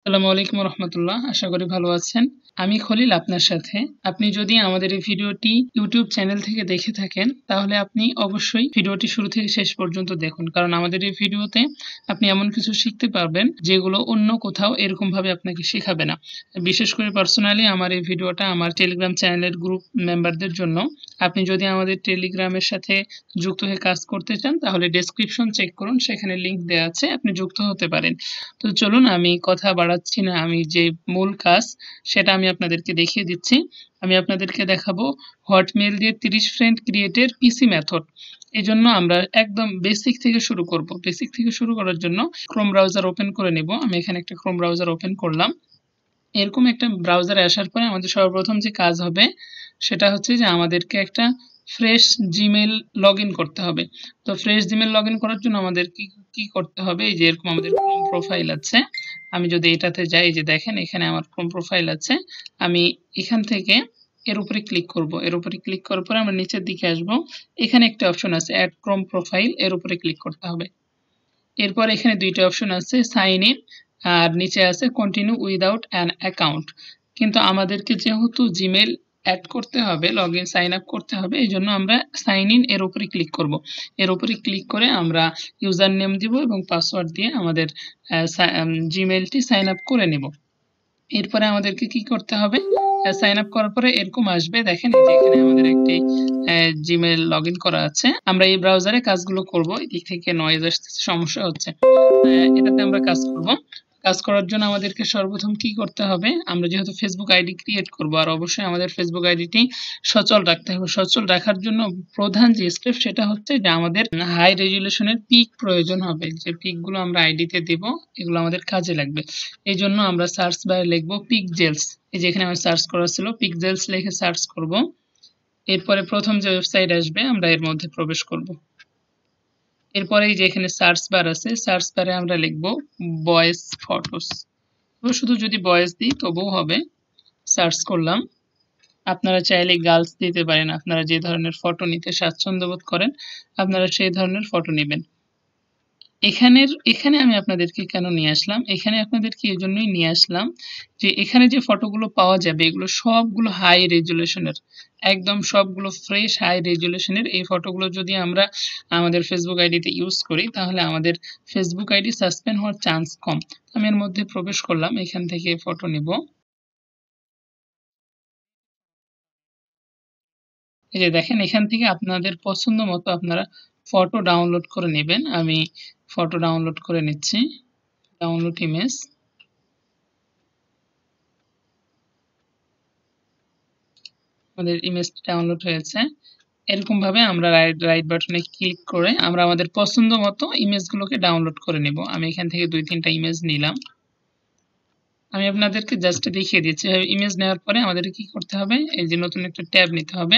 আসসালামু আলাইকুম রহমতুল্লাহ। আশা করি ভালো আছেন। আমি খলিল আপনার সাথে। আপনি যদি আমাদের এই ভিডিওটি ইউটিউব চ্যানেল থেকে দেখে থাকেন তাহলে আপনি অবশ্যই ভিডিওটি শুরু থেকে শেষ পর্যন্ত দেখুন, কারণ আমাদের এই ভিডিওতে আপনি এমন কিছু শিখতে পারবেন যেগুলো অন্য কোথাও এরকম ভাবে আপনাকে শেখাবে না। বিশেষ করে পার্সোনালি আমার এই ভিডিওটা আমার টেলিগ্রাম চ্যানেলের গ্রুপ মেম্বারদের জন্য। আপনি যদি আমাদের টেলিগ্রামের সাথে যুক্ত হয়ে কাজ করতে চান তাহলে ডেসক্রিপশন চেক করুন, সেখানে লিংক দেওয়া আছে, আপনি যুক্ত হতে পারেন। তো চলুন, আমি কথা বাড়াচ্ছি না, আমি যে মূল কাজ সেটা আমি আপনাদেরকে দেখিয়ে দিচ্ছি। আমি আপনাদেরকে দেখাবো হটমেইল দিয়ে 30 ফ্রেন্ড ক্রিয়েটের পিসি মেথড। এই জন্য আমরা একদম বেসিক থেকে শুরু করব। বেসিক থেকে শুরু করার জন্য ক্রোম ব্রাউজার ওপেন করে নেব। আমি এখানে একটা ক্রোম ব্রাউজার ওপেন করলাম। এরকম একটা ব্রাউজারে আসার পরে আমাদের সর্বপ্রথম যে কাজ হবে সেটা হচ্ছে যে আমাদেরকে একটা ফ্রেশ জিমেইল লগ ইন করতে হবে। তো ফ্রেশ জিমেইল লগ ইন করার জন্য আমাদের কি কি করতে হবে, এই যে এরকম আমাদের ক্রোম প্রোফাইল আছে। আমি যদি এটাতে যাই, এই যে দেখেন এখানে আমার ক্রোম প্রোফাইল আছে। আমি এখান থেকে এর উপরে ক্লিক করব। এর উপরে ক্লিক করার পরে আমরা নিচের দিকে আসব। এখানে একটা অপশন আছে অ্যাড ক্রোম প্রোফাইল, এর উপরে ক্লিক করতে হবে। এরপর এখানে দুইটা অপশন আছে, সাইন ইন আর নিচে আছে কন্টিনিউ উইদাউট অ্যান অ্যাকাউন্ট। কিন্তু আমাদেরকে যেহেতু জিমেল অ্যাড করতে হবে, লগ ইন সাইন আপ করতে হবে, এই জন্য আমরা সাইন ইন এর উপরে ক্লিক করব। এর উপরে ক্লিক করে আমরা ইউজার নেম দিব এবং পাসওয়ার্ড দিয়ে আমাদের জিমেলটি সাইন আপ করে নেব। এরপরে আমাদেরকে কি করতে হবে, সাইন আপ করার পরে এরকম আসবে, দেখেন এই যে এখানে আমাদের একটি জিমেল লগ ইন করা আছে। আমরা এই ব্রাউজারে কাজগুলো করব। এদিক থেকে নয়েজ আসতেছে, সমস্যা হচ্ছে। এটাতে আমরা কাজ করব। কাজ করার জন্য আমাদেরকে সর্বপ্রথম কি করতে হবে, আমরা যেহেতু ফেসবুক আইডি ক্রিয়েট করব আর অবশ্যই আমাদের ফেসবুক আইডিটি সচল রাখতে হবে। সচল রাখার জন্য প্রধান যে স্টেপ সেটা হচ্ছে যে আমাদের হাই রেজুলেশনের পিক প্রয়োজন হবে। যে পিকগুলো আমরা আইডিতে দেব এগুলো আমাদের কাজে লাগবে। এই জন্য আমরা সার্চ বারে লিখব পিকজেলস। এই যে এখানে আমার সার্চ করা ছিল, পিকজেলস লিখে সার্চ করব। এরপরে প্রথম যে ওয়েবসাইট আসবে আমরা এর মধ্যে প্রবেশ করব। এরপরে এই যে এখানে সার্চ বার আছে, সার্চ বারে আমরা লিখব বয়েস ফটোস। শুধু যদি বয়েস দিই তবুও হবে। সার্চ করলাম। আপনারা চাইলে গার্লস দিতে পারেন, আপনারা যে ধরনের ফটো নিতে স্বাচ্ছন্দ্য বোধ করেন আপনারা সেই ধরনের ফটো নেবেন। এখানে আমি আপনাদেরকে কেন নিয়ে আসলাম, এখানে আপনাদেরকে এই জন্যই নিয়ে আসলাম যে এখানে যে ফটোগুলো পাওয়া যাবে এগুলো সবগুলো হাই রেজুলেশনের, একদম সবগুলো ফ্রেশ হাই রেজুলেশনের। এই ফটোগুলো যদি আমরা আমাদের ফেসবুক আইডিতে ইউজ করি তাহলে আমাদের ফেসবুক আইডি সাসপেন্ড হওয়ার চান্স কম। আমি এর মধ্যে প্রবেশ করলাম, এখান থেকে ফটো নেব। এই যে দেখেন এখান থেকে আপনাদের পছন্দ মতো আপনারা ফটো ডাউনলোড করে নেবেন। আমি ফটো ডাউনলোড করে নিচ্ছি। Download image. আমাদের ইমেজটা ডাউনলোড হয়েছে। এরকম ভাবে আমরা রাইট বাটনে ক্লিক করে আমরা আমাদের পছন্দ মতো ইমেজগুলোকে ডাউনলোড করে নেব। আমি এখান থেকে 2-3টা ইমেজ নিলাম। আমি আপনাদেরকে জাস্ট দেখিয়ে দিচ্ছি। ইমেজ নেওয়ার পরে আমাদের কি করতে হবে, এই যে নতুন একটা ট্যাব নিতে হবে।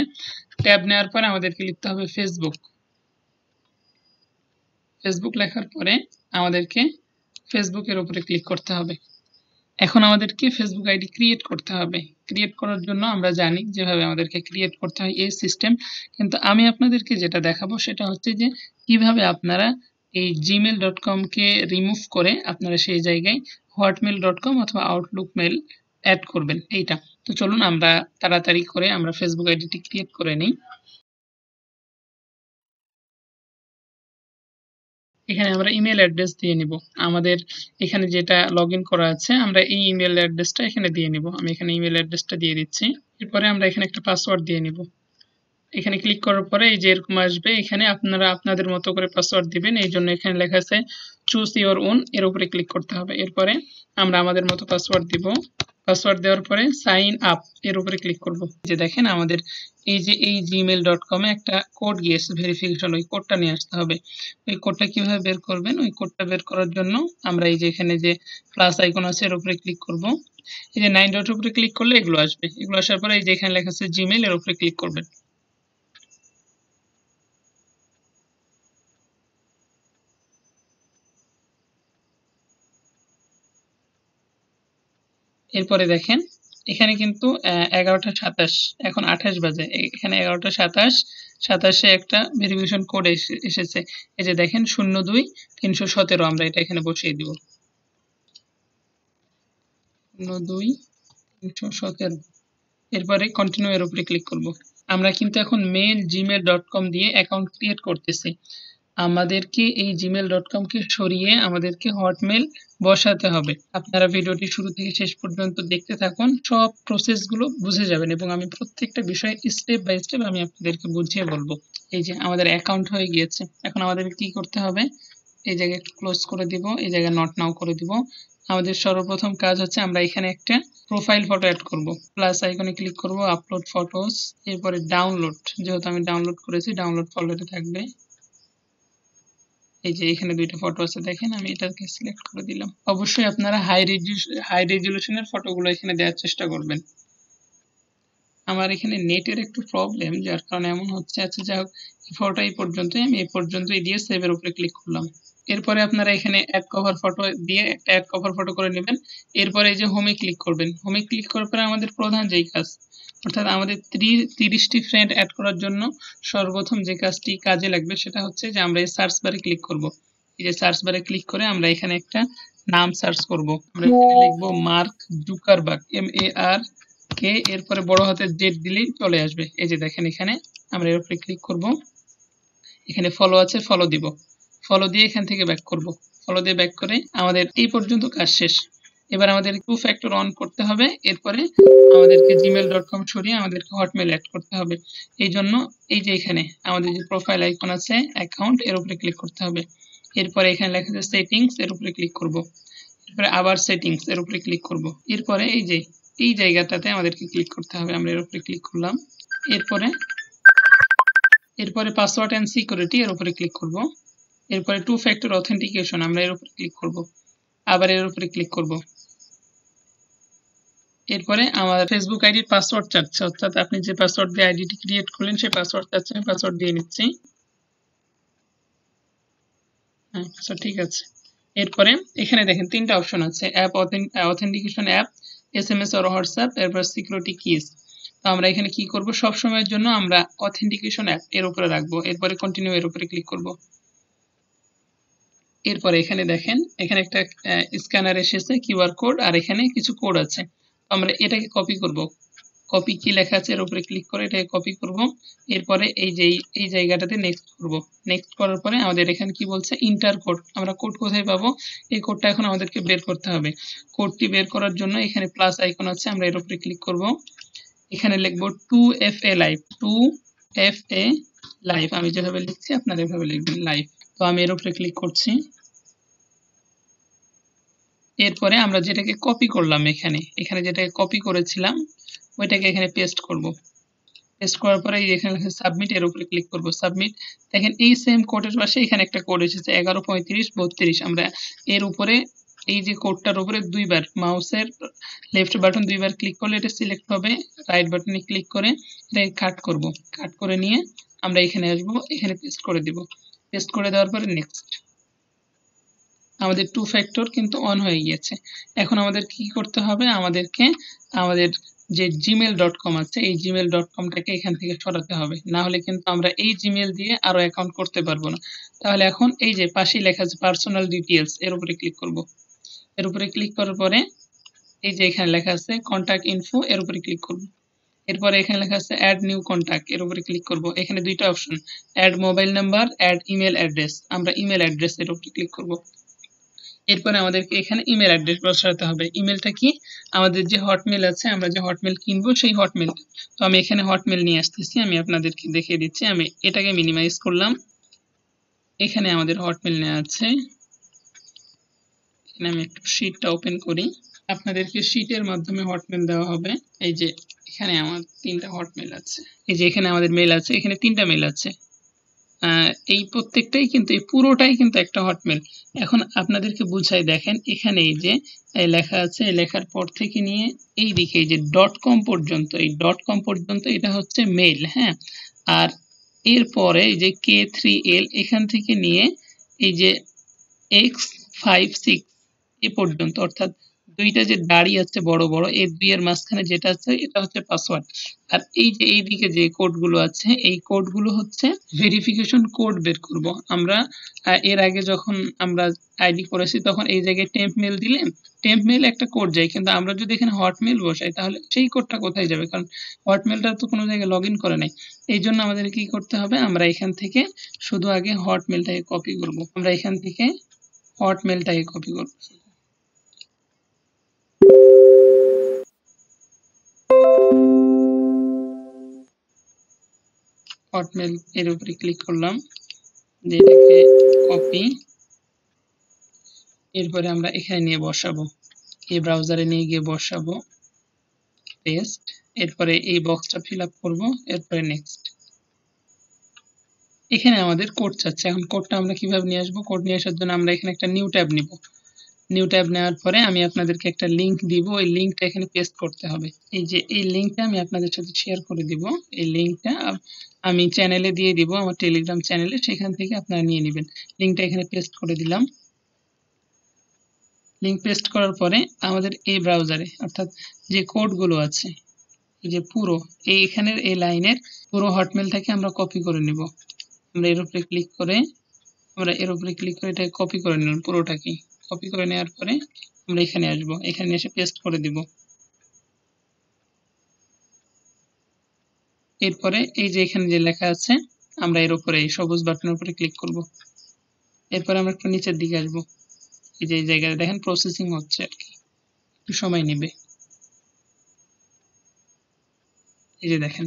ট্যাব নেওয়ার পরে আমাদেরকে লিখতে হবে ফেসবুক। ফেসবুক লেখার পরে আমাদেরকে ফেসবুকের উপরে ক্লিক করতে হবে। এখন আমাদেরকে ফেসবুক আইডি ক্রিয়েট করতে হবে। ক্রিয়েট করার জন্য আমরা জানি যেভাবে আমাদেরকে ক্রিয়েট করতে হয় এই সিস্টেম, কিন্তু আমি আপনাদেরকে যেটা দেখাবো সেটা হচ্ছে যে কিভাবে আপনারা এই gmail.com কে রিমুভ করে আপনারা সেই জায়গায় hotmail.com অথবা আউটলুক মেল অ্যাড করবেন এইটা। তো চলুন আমরা তাড়াতাড়ি করে আমরা ফেসবুক আইডিটি ক্রিয়েট করে নিই। এখানে আমরা ইমেল অ্যাড্রেস দিয়ে নিব। আমাদের এখানে যেটা লগ ইন করা আছে আমরা এই ইমেল অ্যাড্রেসটা এখানে দিয়ে নিব। আমি এখানে ইমেল অ্যাড্রেসটা দিয়ে দিচ্ছি। এরপরে আমরা এখানে একটা পাসওয়ার্ড দিয়ে নিব। এখানে ক্লিক করার পরে এই যে এরকম আসবে, এখানে আপনারা আপনাদের মতো করে পাসওয়ার্ড দিবেন। এই জন্য এখানে লেখা আছে চুজ ইওর ওন, এর উপরে ক্লিক করতে হবে। এরপরে আমরা আমাদের মতো পাসওয়ার্ড দিব। পাসওয়ার্ড দেওয়ার পরে সাইন আপ এর উপরে ক্লিক করব। যে দেখেন আমাদের এই যে এই gmail.com এ একটা কোড গিয়েছে ভেরিফিকেশন, ওই কোডটা নিয়ে আসতে হবে। ওই কোডটা কিভাবে বের করবেন, ওই কোডটা বের করার জন্য আমরা এই যে এখানে যে প্লাস আইকন আছে এর উপরে ক্লিক করব। এই যে 9 ডটের উপরে ক্লিক করলে এগুলো আসবে। এগুলো আসার পরে এই যে এখানে লেখা আছে জিমেইল, এর উপরে ক্লিক করবেন। এরপরে দেখেন এখানে কিন্তু 11টা 27, এখন 28 বাজে। এখানে 11টা 27, 27-এ একটা ভেরিফিকেশন কোড এসেছে। এই যে দেখেন 02-317, আমরা এটা এখানে বসিয়ে দিব। 02-317। এরপরে কন্টিনিউ এর উপরে ক্লিক করব। আমরা কিন্তু এখন মেল gmail.com দিয়ে অ্যাকাউন্ট ক্রিয়েট করতেছি। আমাদেরকে এই gmail.com কে সরিয়ে আমাদেরকে হটমেল বসাতে হবে। আপনারা ভিডিওটি শুরু থেকে শেষ পর্যন্ত দেখতে থাকুন, সব প্রসেসগুলো বুঝে যাবেন এবং আমি প্রত্যেকটা বিষয় স্টেপ বাই স্টেপ আমি আপনাদেরকে বুঝিয়ে বলবো। এই যে আমাদের অ্যাকাউন্ট হয়ে গিয়েছে, এখন আমাদের কি করতে হবে, এই জায়গায় ক্লোজ করে দিব, এই জায়গায় নট নাও করে দিব। আমাদের সর্বপ্রথম কাজ হচ্ছে আমরা এখানে একটা প্রোফাইল ফটো অ্যাড করব। প্লাস আইকনে ক্লিক করব, আপলোড ফটোস, এরপরে ডাউনলোড, যেহেতু আমি ডাউনলোড করেছি ডাউনলোড ফোল্ডারে থাকবে। এই যে এখানে দুইটা ফটো আছে দেখেন, আমি এটাকে সিলেক্ট করে দিলাম। অবশ্যই আপনারা হাই রেজুলেশনের ফটোগুলো এখানে দেওয়ার চেষ্টা করবেন। আমার এখানে নেটের একটু প্রবলেম, যার কারণে এমন হচ্ছে। আচ্ছা যাই হোক, ফটোটা এই পর্যন্তই, আমি এই পর্যন্তই দিয়ে সেভের উপরে ক্লিক করলাম। এরপরে আপনারা এখানে অ্যাড কভার ফটো দিয়ে একটা অ্যাড কভার ফটো করে নেবেন। এরপরে এই যে হোমে ক্লিক করবেন। হোমে ক্লিক করার পরে আমাদের প্রধান যেই কাজ, অর্থাৎ আমাদের 30টি ফ্রেন্ড অ্যাড করার জন্য সর্বপ্রথম যে কাজটি কাজে লাগবে সেটা হচ্ছে যে আমরা এই সার্চ বারে ক্লিক করব। এই যে সার্চ বারে ক্লিক করে আমরা এখানে একটা নাম সার্চ করব। আমরা এখানে লিখব মার্ক জুকারবার্গ, MARK, এরপরে বড় হাতের জেড দিলেই চলে আসবে। এই যে দেখেন এখানে আমরা এর উপরে ক্লিক করব। এখানে ফলো আছে, ফলো দিব। ফলো দিয়ে এখান থেকে ব্যাক করব। ফলো দিয়ে ব্যাক করে আমাদের এই পর্যন্ত কাজ শেষ। এবার আমাদের টু ফ্যাক্টর অন করতে হবে। এরপরে আমাদেরকে gmail.com সরিয়ে আমাদেরকে হটমেল অ্যাড করতে হবে। এই জন্য এই যে এখানে আমাদের যে প্রোফাইল আইকন আছে অ্যাকাউন্ট, এর উপরে ক্লিক করতে হবে। এরপরে এখানে লেখা আছে সেটিংস, এর উপরে ক্লিক করব। এরপরে আবার সেটিংস, এর উপরে ক্লিক করব। এরপরে এই যে এই জায়গাটাতে আমাদেরকে ক্লিক করতে হবে, আমরা এর উপরে ক্লিক করলাম। এরপরে পাসওয়ার্ড এন্ড সিকিউরিটি, এর উপরে ক্লিক করব। এরপরে টু ফ্যাক্টর অথেন্টিকেশন, আমরা এর উপরে ক্লিক করব। আবার এর উপরে ক্লিক করব। এরপরে আমার ফেসবুক আইডির পাসওয়ার্ড চাচ্ছে, অর্থাৎ আপনি যে পাসওয়ার্ড দিয়ে আইডিটি ক্রিয়েট করলেন সেই পাসওয়ার্ড চাচ্ছে, আমি পাসওয়ার্ড দিয়ে নিচ্ছি। হ্যাঁ, আচ্ছা ঠিক আছে। এরপরে এখানে দেখেন তিনটা অপশন আছে, অ্যাপ অথেন্টিকেশন অ্যাপ, SMS আর হোয়াটসঅ্যাপ, এরপর সিকিউরিটি কিজ। তো আমরা এখানে কি করব, সব সময়ের জন্য আমরা অথেন্টিকেশন অ্যাপ এর উপরে রাখবো। এরপরে কন্টিনিউ এর উপরে ক্লিক করব। এরপরে এখানে দেখেন এখানে একটা স্ক্যানার এসেছে, কিউআর কোড, আর এখানে কিছু কোড আছে। আমরা এটাকে কপি করব। কপি কি লেখা আছে এর উপরে ক্লিক করে এটাকে কপি করব। এরপরে এই জায়গাটাতে নেক্সট করব। নেক্সট করার পরে আমাদের এখানে কি বলছে, ইন্টার কোড। আমরা কোড কোথায় পাবো, এই কোডটা এখন আমাদেরকে বের করতে হবে। কোডটি বের করার জন্য এখানে প্লাস আইকন আছে, আমরা এর উপরে ক্লিক করব। এখানে লিখব 2FA লাইভ, 2FA লাইভ। আমি যেভাবে লিখছি আপনারা এভাবে লিখবেন, লাইভ। তো আমি এর উপরে ক্লিক করছি। এরপরে আমরা যেটাকে কপি করলাম এখানে যেটাকে কপি করেছিলাম ওইটাকে এখানে পেস্ট করব। পেস্ট করার পরে এখানে সাবমিট, এর উপরে ক্লিক করব। সাবমিট। দেখেন এই সেম কোডের পাশে এখানে একটা কোড এসেছে 113532। আমরা এর উপরে এই যে কোডটার উপরে দুইবার মাউসের লেফট বাটন দুইবার ক্লিক করলে এটা সিলেক্ট হবে। রাইট বাটনে ক্লিক করে এটাকে কাট করব। কাট করে নিয়ে আমরা এখানে আসব, এখানে পেস্ট করে দিব। পেস্ট করে দেওয়ার পরে নেক্সট। আমাদের টু ফ্যাক্টর কিন্তু অন হয়ে গিয়েছে। এখন আমাদের কি করতে হবে, আমাদেরকে আমাদের যে gmail.com আছে এই gmail.comটাকে এখান থেকে সরাতে হবে, না হলে কিন্তু আমরা এই জিমেল দিয়ে আরো অ্যাকাউন্ট করতে পারবো না। তাহলে এখন এই যে পাশেই লেখা আছে পার্সোনাল ডিটেইলস, এর উপরে ক্লিক করব। এর উপরে ক্লিক করার পরে এই যে এখানে লেখা আছে কন্টাক্ট ইনফো, এর উপরে ক্লিক করব। এরপরে এখানে লেখা আছে অ্যাড নিউ কন্টাক্ট, এর উপরে ক্লিক করব। এখানে দুইটা option, add mobile number, add email address. আমরা ইমেল অ্যাড্রেস এর উপরে ক্লিক করব। এরপরে আমাদেরকে এখানে ইমেল অ্যাড্রেস বসাতে হবে। ইমেলটা কি, আমাদের যে হটমেল আছে, আমরা যে হটমেল কিনবো সেই হটমেল। তো আমি এখানে হটমেল নিয়ে আসতেছি, আমি আপনাদেরকে দেখিয়ে দিচ্ছি। আমি এটাকে মিনিমাইজ করলাম। এখানে আমাদের হটমেল নেওয়া আছে। এখানে আমি একটু শীটটা ওপেন করি, আপনাদেরকে শীটের মাধ্যমে হটমেল দেওয়া হবে। এই যে এখানে আমার তিনটা হটমেল আছে, এই যে এখানে আমাদের মেল আছে, এখানে তিনটা মেল আছে। এই প্রত্যেকটাই কিন্তু এই পুরোটাই কিন্তু একটা হটমেল। এখন আপনাদেরকে বুঝাই, দেখেন এখানে এই যে লেখা আছে, এই লেখার পর থেকে নিয়ে এই দিকে এই যে .com পর্যন্ত, এই .com পর্যন্ত এটা হচ্ছে মেল, হ্যাঁ। আর এরপরে এই যে K3L এখান থেকে নিয়ে এই যে X56 এ পর্যন্ত, অর্থাৎ দুইটা যে দাড়ি আছে বড় বড়, এই দুইয়ের মাঝখানে যেটা আছে এটা হচ্ছে পাসওয়ার্ড। আর এই যে এইদিকে যে কোডগুলো আছে এই কোডগুলো হচ্ছে ভেরিফিকেশন কোড বের করব আমরা। এর আগে যখন আমরা আইডি করেছি তখন এই জায়গায় টেম্প মেল দিলে টেম্প মেল একটা কোড যায়, কিন্তু আমরা যদি এখানে হটমেল বসাই তাহলে সেই কোডটা কোথায় যাবে, কারণ হটমেলটা তো কোনো জায়গায় লগ ইন করে নাই। এই জন্য আমাদের কি করতে হবে, আমরা এখান থেকে শুধু আগে হটমেলটাকে কপি করব। আমরা এখান থেকে হটমেলটাকে কপি করব। হটমেল এর উপরে ক্লিক করলাম, যেটাকে কপি, এরপরে আমরা এখানে নিয়ে বসাবো, এই ব্রাউজারে নিয়ে গিয়ে বসাবো, পেস্ট, এরপরে এই বক্সটা ফিল আপ করবো, এরপরে নেক্সট। এখানে আমাদের কোড চাচ্ছে, এখন কোডটা আমরা কিভাবে নিয়ে আসবো, কোড নিয়ে আসার জন্য আমরা এখানে একটা নিউ ট্যাব নিব। নিউ ট্যাব নেওয়ার পরে আমি আপনাদেরকে একটা লিংক দিব, ওই লিংকটা এখানে পেস্ট করতে হবে। এই যে এই লিংকটা আমি আপনাদের সাথে শেয়ার করে দিব, এই লিংকটা আমি চ্যানেলে দিয়ে দিব, আমার টেলিগ্রাম চ্যানেলে, সেখান থেকে আপনারা নিয়ে নেবেন। লিংকটা এখানে পেস্ট করে দিলাম। লিংক পেস্ট করার পরে আমাদের এই ব্রাউজারে অর্থাৎ যে কোডগুলো আছে, এই যে পুরো এইখানের এই লাইনের পুরো হটমেলটাকে আমরা কপি করে নিব। আমরা এর উপরে ক্লিক করে এটাকে কপি করে নিলাম পুরোটাকে। কপি করে নেওয়ার পরে আমরা এখানে আসব, এখানে এসে পেস্ট করে দিব। এরপরে এই যে এখানে যে লেখা আছে আমরা এর উপরে এই সবুজ বাটনের উপরে ক্লিক করব। এরপরে আমরা একটু নিচের দিকে আসব, এই যে এই জায়গায় দেখেন প্রসেসিং হচ্ছে আর কি, একটু সময় নেবে। এই যে দেখেন,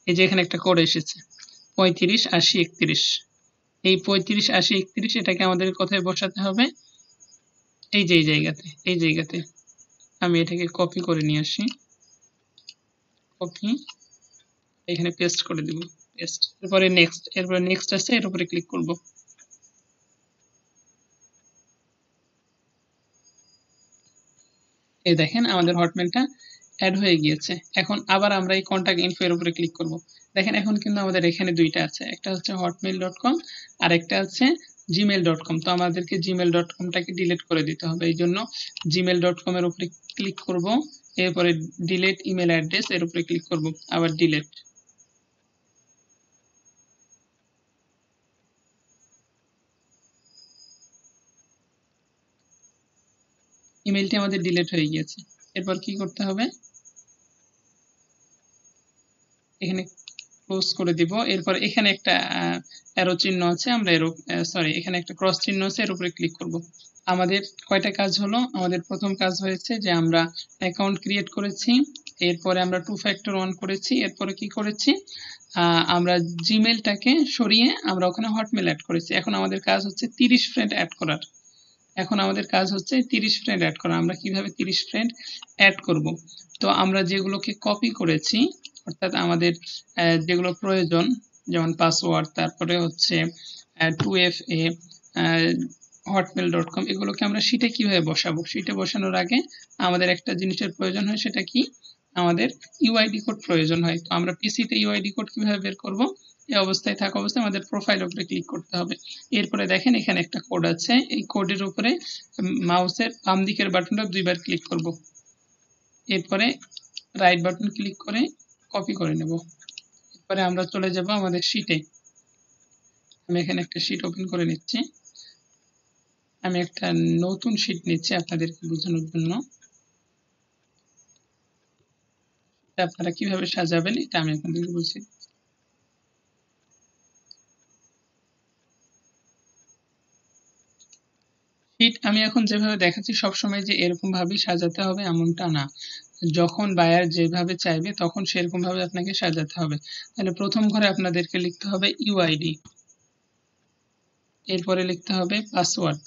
এই যে এখানে একটা কোড এসেছে 358031। এই 358031 এটাকে আমাদের কোথায় বসাতে হবে, এই যে এই জায়গাতে আমি এটাকে কপি করে নিয়ে আসি, কপি, এখানে পেস্ট করে দিব, পেস্ট। এরপরে নেক্সট আছে, এর উপরে ক্লিক করব। এই দেখেন আমাদের হটমেলটা অ্যাড হয়ে গিয়েছে। এখন আবার আমরা এই কন্টাক্ট ইনফো এর উপরে ক্লিক করব। দেখেন এখন কিন্তু আমাদের এখানে দুইটা আছে, একটা হচ্ছে hotmail.com আর একটা আছে gmail.com। তো আমাদেরকে gmail.com-টাকে ডিলিট করে দিতে হবে, এই জন্য gmail.com এর উপরে ক্লিক করব, এরপরে ডিলিট ইমেল অ্যাড্রেস এর উপরে ক্লিক করব, আবার ডিলিট। ইমেলটি আমাদের ডিলিট হয়ে গিয়েছে। এরপর কি করতে হবে, এখানে ক্লোজ করে দিব। এরপর এখানে একটা অ্যারো চিহ্ন আছে, আমরা এখানে একটা ক্রস চিহ্ন আছে, এর উপরে ক্লিক করব। আমাদের কয়টা কাজ হলো, আমাদের প্রথম কাজ হয়েছে যে আমরা অ্যাকাউন্ট ক্রিয়েট করেছি, এরপরে আমরা 2 ফ্যাক্টর অন করেছি, এরপরে কি করেছি, আমরা জিমেলটাকে সরিয়ে আমরা ওখানে হটমেল অ্যাড করেছি। এখন আমাদের কাজ হচ্ছে 30 ফ্রেন্ড অ্যাড করার। আমরা কিভাবে 30 ফ্রেন্ড অ্যাড করব, তো আমরা যেগুলোকে কপি করেছি অর্থাৎ আমাদের যেগুলো প্রয়োজন, যেমন পাসওয়ার্ড, তারপরে হচ্ছে 2FA, hotmail.com, এগুলোকে আমরা শীটে কিভাবে বসাবো, শীটে বসানোর আগে আমাদের একটা জিনিসের প্রয়োজন হয়, সেটা কি, আমাদের ইউআইডি কোড প্রয়োজন হয়। তো আমরা পিসিতে ইউআইডি কোড কিভাবে বের করব, এই অবস্থায় থাকা অবস্থায় আমাদের প্রোফাইল উপরে ক্লিক করতে হবে। এরপরে দেখেন এখানে একটা কোড আছে, এই কোডের উপরে মাউসের বাম দিকের বাটনটা দুইবার ক্লিক করব, এরপরে রাইট বাটন ক্লিক করে কপি করে নেব। এরপরে আমরা চলে যাব আমাদের শীটে। আমি এখানে একটা শীট ওপেন করে নিচ্ছি, আমি একটা নতুন শীট নিচ্ছি আপনাদেরকে বোঝানোর জন্য। আপনারা কিভাবে সাজাবেন এটা আমি আপনাদেরকে বলছি। শীট আমি এখন যেভাবে দেখাচ্ছি সবসময় যে এরকম ভাবেই সাজাতে হবে এমনটা না, যখন বায়ার যেভাবে চাইবে তখন সেরকম ভাবে আপনাকে সাজাতে হবে। তাহলে প্রথম ঘরে আপনাদেরকে লিখতে হবে ইউআইডি, এরপরে লিখতে হবে পাসওয়ার্ড,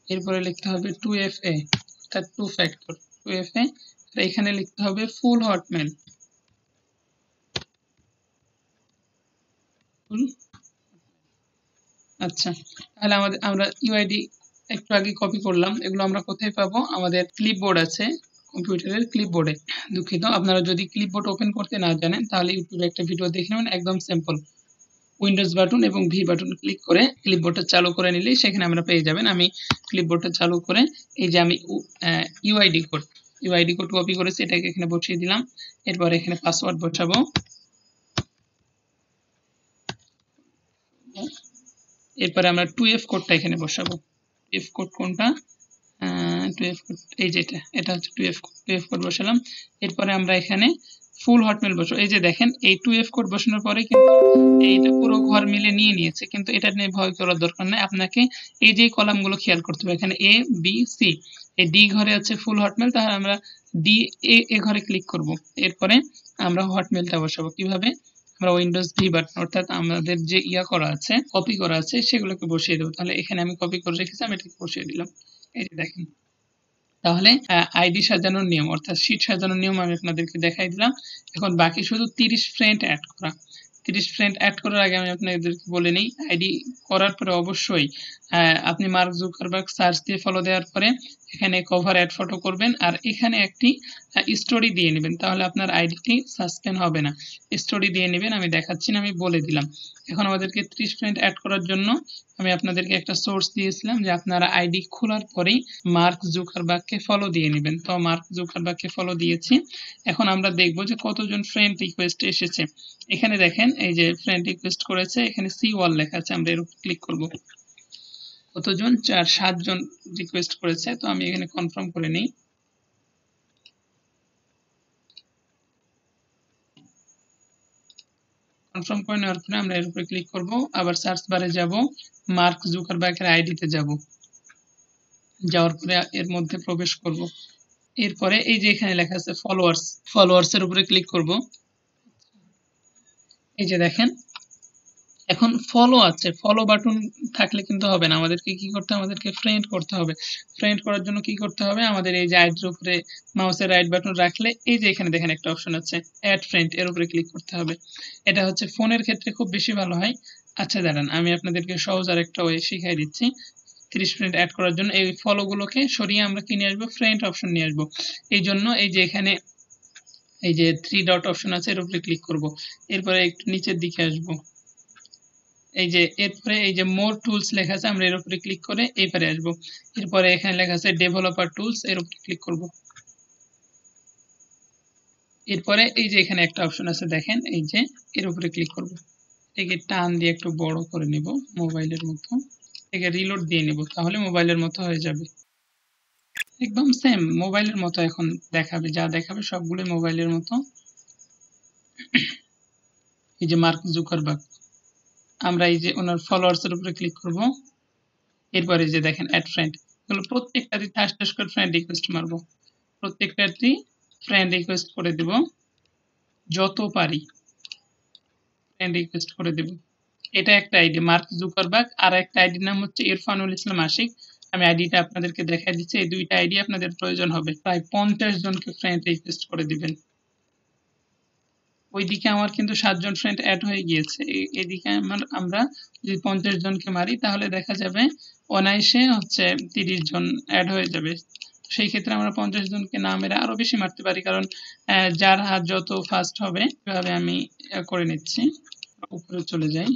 এরপরে লিখতে হবে 2FA অর্থাৎ 2 ফ্যাক্টর 2FA, আর এখানে লিখতে হবে ফুল হটমেল। আচ্ছা, তাহলে আমরা ইউআইডি একটু আগে কপি করলাম, এগুলো আমরা কোথায় পাবো, আমাদের ক্লিপবোর্ড আছে কম্পিউটারের ক্লিপবোর্ডে। দুঃখিত, আপনারা যদি ক্লিপবোর্ড ওপেন করতে না জানেন তাহলে ইউটিউবে একটা ভিডিও দেখে নেবেন, একদম সিম্পল। উইন্ডোজ বাটন এবং ভি বাটন ক্লিক করে ক্লিপবোর্ডটা চালু করে নিলেই সেখানে আমরা পেয়ে যাবেন। আমি ক্লিপবোর্ডটা চালু করে এই যে আমি ইউআইডি কোড কপি করেছি, এটাকে এখানে বসিয়ে দিলাম। এরপর এখানে পাসওয়ার্ড বসাবো। এরপরে আমরা 2F কোডটা এখানে বসাবো। 2F কোড কোনটা? 2F কোড এই যে এটা হচ্ছে 2F কোড বসালাম। এরপরে আমরা এখানে ফুল হটমেল বসাবো। এই যে দেখেন এই 2F কোড বসানোর পরে কিন্তু এইটা পুরো ঘর মিলে নিয়ে নিয়েছে, কিন্তু এটা নিয়ে ভয় করার দরকার নেই। আপনাকে এই যে কলামগুলো খেয়াল করতে হবে। এখানে A B C, এই D ঘরে আছে ফুল হটমেল, তাহলে আমরা এ ঘরে ক্লিক করব। এরপরে আমরা হটমেলটা বসাবো। কিভাবে? আমরা উইন্ডোজ ভি বাটন অর্থাৎ আমাদের যে করা আছে, কপি করা আছে, সেগুলোকে বসিয়ে দেবো। তাহলে এখানে আমি কপি করে রেখেছি, আমি এটাকে বসিয়ে দিলাম। এই যে দেখেন, তাহলে আইডি সাজানোর নিয়ম অর্থাৎ শীট সাজানোর নিয়ম আমি আপনাদেরকে দেখাই দিলাম। এখন বাকি শুধু 30 ফ্রেন্ড অ্যাড করা। 30 ফ্রেন্ড অ্যাড করার আগে আমি আপনাদেরকে বলে নিই, আইডি করার পরে অবশ্যই আপনি মার্ক জুকারবার্গ সার্চ দিয়ে ফলো দেওয়ার পরে এখানে কভার অ্যাড ফটো করবেন, আর এখানে একটি স্টোরি দিয়ে নেবেন, তাহলে আপনার আইডিটি সাসপেন্ড হবে না। স্টোরি দিয়ে নেবেন, আমি দেখাচ্ছি না, আমি বলে দিলাম। এখন আমাদেরকে 30 ফ্রেন্ড অ্যাড করার জন্য আমি আপনাদেরকে একটা সোর্স দিয়েছিলাম যে আপনারা আইডি খোলার পরেই মার্ক জুকারবার্গকে ফলো দিয়ে নেবেন। তো মার্ক জুকারবার্গকে ফলো দিয়েছি। এখন আমরা দেখব যে কতজন ফ্রেন্ড রিকোয়েস্ট এসেছে। এখানে দেখেন এই যে ফ্রেন্ড রিকোয়েস্ট করেছে, এখানে সি ওয়াল লেখা আছে, আমরা এর উপর ক্লিক করব। কতজন? 7 জন রিকোয়েস্ট করেছে, তো আমি এখানে কনফার্ম করে নিই। কনফার্ম করে নেওয়ার পরে আমরা এর উপরে ক্লিক করব, আবার সার্চ বারে যাব, মার্ক জুকারবার্গের আইডিতে যাব। যাওয়ার পরে এর মধ্যে প্রবেশ করব। এরপরে এই যে এখানে লেখা আছে ফলোয়ার্স এর উপরে ক্লিক করব। এই যে দেখেন এখন ফলো আছে, ফলো বাটন থাকলে কিন্তু হবে না, আমাদেরকে কি করতে হবে? আমাদেরকে ফ্রেন্ড করতে হবে। ফ্রেন্ড করার জন্য কি করতে হবে? আমাদের এই যে আইডির উপরে মাউসের রাইট বাটন রাখলে এই যে এখানে দেখেন একটা অপশন আছে অ্যাড ফ্রেন্ড, এর উপরে ক্লিক করতে হবে। এটা হচ্ছে ফোনের ক্ষেত্রে খুব বেশি ভালো হয়। আচ্ছা দাঁড়ান, আমি আপনাদেরকে সহজ আর একটা ওয়ে শিখাই দিচ্ছি। 30 ফ্রেন্ড অ্যাড করার জন্য এই ফলোগুলোকে সরিয়ে আমরা কি নিয়ে আসবো? ফ্রেন্ড অপশন নিয়ে আসবো। এই জন্য এই যে এখানে এই যে 3 ডট অপশন আছে, এর উপরে ক্লিক করব। এরপরে একটু নিচের দিকে আসবো, এই যে এরপরে এই যে মোর টুলস লেখা আছে, আমরা এর উপরে ক্লিক করে এপারে আসবো। এরপরে এখানে লেখা আছে ডেভেলপার টুলস, এর উপরে ক্লিক করব। এরপরে এই যে এখানে একটা অপশন আছে দেখেন, এই যে এর উপরে ক্লিক করব। একে টান দিয়ে একটু বড় করে নেব মোবাইলের মতো, একে রিলোড দিয়ে নেব, তাহলে মোবাইলের মতো হয়ে যাবে। একদম সেম মোবাইলের মতো এখন দেখাবে, যা দেখাবে সবগুলোই মোবাইলের মতো। এই যে মার্ক জুকারবার্গ, আমরা এই যে ওনার ফলোয়ার্স এর উপরে ক্লিক করব। এরপরে যে দেখেন অ্যাড ফ্রেন্ড, এগুলো প্রত্যেকটারই ঠাস করে ফ্রেন্ড রিকোয়েস্ট মারবো, প্রত্যেকটারই ফ্রেন্ড রিকোয়েস্ট করে দেব, যত পারি ফ্রেন্ড রিকোয়েস্ট করে দেব। এটা একটা আইডি মার্ক জুকারবার্গ, আর একটা আইডির নাম হচ্ছে ইরফানুল ইসলাম আশিক। আমি আইডিটা আপনাদেরকে দেখাই দিচ্ছি, এই দুইটা আইডি আপনাদের প্রয়োজন হবে। প্রায় 50 জনকে ফ্রেন্ড রিকোয়েস্ট করে দিবেন। ওইদিকে আমার কিন্তু 7 জন ফ্রেন্ড অ্যাড হয়ে গিয়েছে, এদিকে আমরা যদি 50 জনকে মারি তাহলে দেখা যাবে অনায়াসে হচ্ছে 30 জন অ্যাড হয়ে যাবে। সেই ক্ষেত্রে আমরা 50 জনকে না মেরে আরো বেশি মারতে পারি, কারণ যার হাত যত ফাস্ট হবে। এভাবে আমি করে নিচ্ছি, উপরে চলে যাই,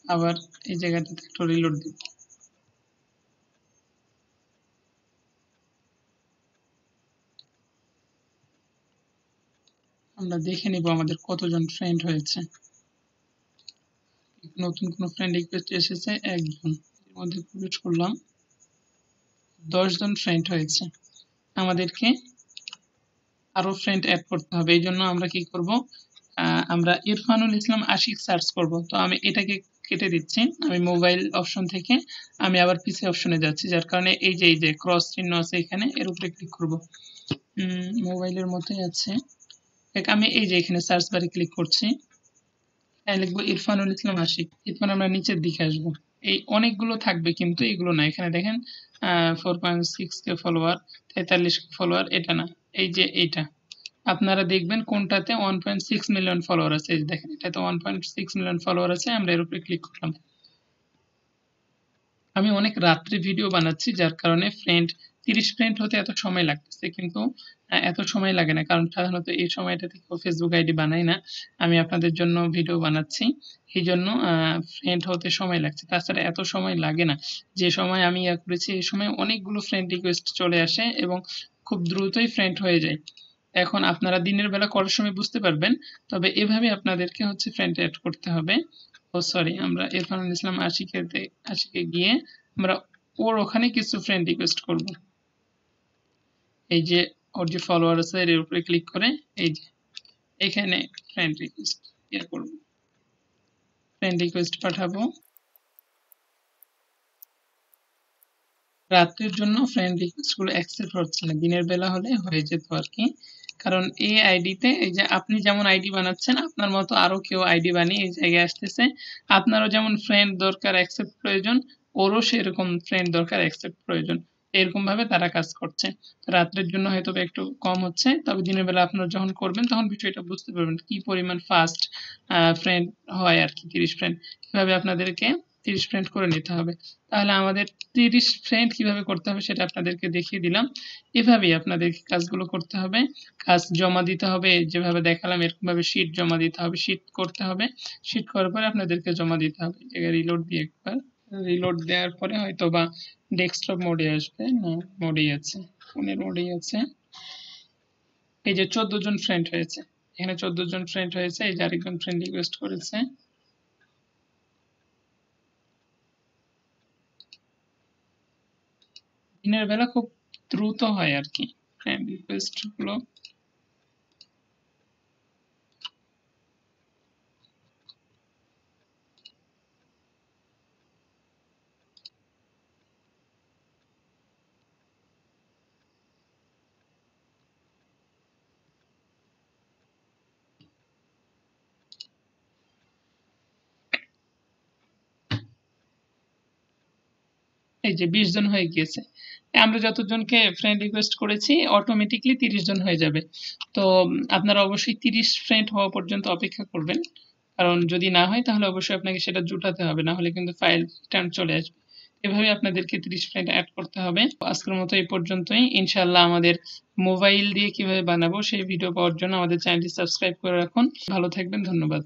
আবার এই জায়গাটাতে একটু রিলোড দিব। আমরা দেখে নিব আমাদের কতজন ফ্রেন্ড হয়েছে। নতুন কোনো ফ্রেন্ড রিকোয়েস্ট এসেছে একজন, এর মধ্যে প্রবেশ করলাম, 10 জন ফ্রেন্ড হয়েছে। আমাদেরকে আরো ফ্রেন্ড অ্যাড করতে হবে, এই জন্য আমরা কি করব? আমরা ইরফানুল ইসলাম আশিক সার্চ করব। তো আমি এটাকে কেটে দিচ্ছি, আমি মোবাইল অপশন থেকে আমি আবার পিসি অপশনে যাচ্ছি, যার কারণে এই যে ক্রস চিহ্ন আছে এখানে, এর উপরে ক্লিক করব। মোবাইলের মতোই আছে, আমি এই যে এখানে সার্চ বারে ক্লিক করছি, লিখবো ইরফানুল ইসলাম আশিক। এরপর আমরা নিচের দিকে আসবো, এই অনেকগুলো থাকবে কিন্তু এগুলো না। এখানে দেখেন 4.6k ফলোয়ার, 43k ফলোয়ার, এটা না, এই যে এইটা আপনারা দেখবেন কোনটাতে 1.6 মিলিয়ন ফলোয়ার আছে। এই দেখেন এটাতে 1.6 মিলিয়ন ফলোয়ার আছে, আমরা এর উপরে ক্লিক করলাম। আমি অনেক রাত্রে ভিডিও বানাচ্ছি, যার কারণে ফ্রেন্ড 30 ফ্রেন্ড হতে এত সময় লাগতেছে, কিন্তু এত সময় লাগে না, কারণ সাধারণত এই সময়টাতে কেউ ফেসবুক আইডি বানায় না। আমি আপনাদের জন্য ভিডিও বানাচ্ছি, এই জন্য ফ্রেন্ড হতে সময় লাগছে। তাছাড়া এত সময় লাগে না। যে সময় আমি করেছি এই সময় অনেকগুলো ফ্রেন্ড রিকোয়েস্ট চলে আসে এবং খুব দ্রুতই ফ্রেন্ড হয়ে যায়। এখন আপনারা দিনের বেলা করার সময় বুঝতে পারবেন, তবে এভাবে আপনাদেরকে হচ্ছে ফ্রেন্ড অ্যাড করতে হবে। ও সরি, আমরা ইরফানুল ইসলাম আশিকে গিয়ে আমরা ওর ওখানে কিছু ফ্রেন্ড রিকোয়েস্ট করব। এই যে ওর যে ফলোয়ার আছে এর উপরে ক্লিক করে এই যে এখানে ফ্রেন্ড রিকোয়েস্ট করব, ফ্রেন্ড রিকোয়েস্ট পাঠাবো। রাত্রের জন্য ফ্রেন্ড রিকোয়েস্ট গুলো অ্যাকসেপ্ট হচ্ছে না, দিনের বেলা হলে হয়ে যেত আর কি। কারণ এই আইডিতে এই যে আপনি যেমন আইডি বানাচ্ছেন আপনার মতো আরো কেউ আইডি বানিয়ে এই জায়গায় আসতেছে। আপনারও যেমন ফ্রেন্ড দরকার অ্যাকসেপ্ট প্রয়োজন, ওরও সেরকম ফ্রেন্ড দরকার অ্যাকসেপ্ট প্রয়োজন। এরকম ভাবে তারা কাজ করছে। রাত্রের জন্য হয়তো একটু কম হচ্ছে, তবে দিনের বেলা আপনারা যখন করবেন তখন বিষয়টা বুঝতে পারবেন কি পরিমাণ ফাস্ট ফ্রেন্ড হয় আর কি। 30 ফ্রেন্ড কিভাবে আপনাদেরকে 30 ফ্রেন্ড করে নিতে হবে। তাহলে আমাদের 30 ফ্রেন্ড কিভাবে করতে হবে সেটা আপনাদেরকে দেখিয়ে দিলাম। এভাবেই আপনাদেরকে কাজগুলো করতে হবে। কাজ জমা দিতে হবে, যেভাবে দেখালাম এরকম ভাবে শিট জমা দিতে হবে, শিট করতে হবে। শিট করার পরে আপনাদেরকে জমা দিতে হবে। এই জায়গায় রিলোড দিয়ে একবার, রিলোড দেওয়ার পরে হয়তো বা ডেস্কটপ মোডে আসবে, না মোডেই আছে, ফোনের মোডেই আছে। এই যে 14 জন ফ্রেন্ড হয়েছে, এখানে 14 জন ফ্রেন্ড হয়েছে। এই যে আরেকজন ফ্রেন্ড রিকোয়েস্ট করেছে। দিনের বেলা খুব দ্রুত হয় আর কি ফ্রেন্ড রিকোয়েস্ট গুলো। এই যে 20 জন হয়ে গিয়েছে। আমরা যতজনকে ফ্রেন্ড রিকোয়েস্ট করেছি অটোমেটিকলি 30 জন হয়ে যাবে। তো আপনারা অবশ্যই 30 ফ্রেন্ড হওয়া পর্যন্ত অপেক্ষা করবেন, কারণ যদি না হয় তাহলে অবশ্যই আপনাকে সেটা জুটাতে হবে, না হলে কিন্তু ফাইল রিটার্ন চলে আসবে। এভাবে আপনাদেরকে 30 ফ্রেন্ড অ্যাড করতে হবে। আজকের মতো এই পর্যন্তই। ইনশাআল্লাহ আমাদের মোবাইল দিয়ে কিভাবে বানাবো সেই ভিডিও পাওয়ার জন্য আমাদের চ্যানেলটি সাবস্ক্রাইব করে রাখুন। ভালো থাকবেন, ধন্যবাদ।